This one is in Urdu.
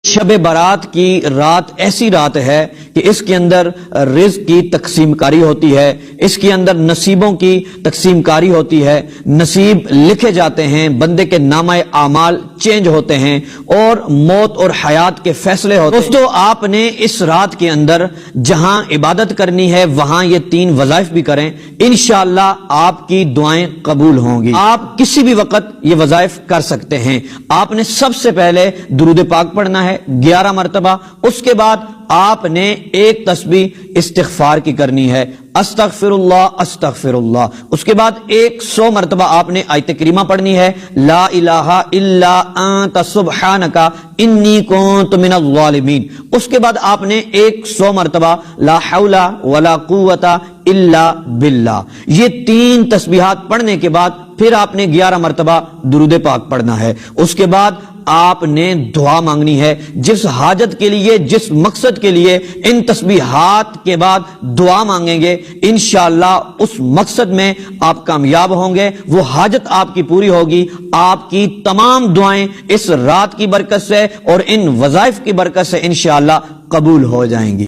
شب برات کی رات ایسی رات ہے کہ اس کے اندر رزق کی تقسیم کاری ہوتی ہے، اس کے اندر نصیبوں کی تقسیم کاری ہوتی ہے، نصیب لکھے جاتے ہیں، بندے کے نامہ اعمال چینج ہوتے ہیں اور موت اور حیات کے فیصلے ہوتے ہیں۔ دوستو، آپ نے اس رات کے اندر جہاں عبادت کرنی ہے وہاں یہ 3 وظائف بھی کریں، انشاءاللہ آپ کی دعائیں قبول ہوں گی۔ آپ کسی بھی وقت یہ وظائف کر سکتے ہیں۔ آپ نے سب سے پہلے درود پاک پڑھنا ہے 11 مرتبہ، اس کے بعد آپ نے ایک تسبیح استغفار کی کرنی ہے، استغفر اللہ استغفر اللہ۔ اس کے بعد 100 مرتبہ آپ نے آیت کریمہ پڑھنی ہے، لا الہ الا انت سبحانک انی کنت من الظالمین۔ اس کے بعد آپ نے 100 مرتبہ لا حول ولا قوت الا باللہ۔ یہ 3 تسبیحات پڑھنے کے بعد پھر آپ نے 11 مرتبہ درود پاک پڑھنا ہے۔ اس کے بعد آپ نے دعا مانگنی ہے، جس حاجت کے لیے، جس مقصد کے لیے ان تسبیحات کے بعد دعا مانگیں گے، انشاءاللہ اس مقصد میں آپ کامیاب ہوں گے، وہ حاجت آپ کی پوری ہوگی۔ آپ کی تمام دعائیں اس رات کی برکت سے اور ان وظائف کی برکت سے انشاءاللہ قبول ہو جائیں گی۔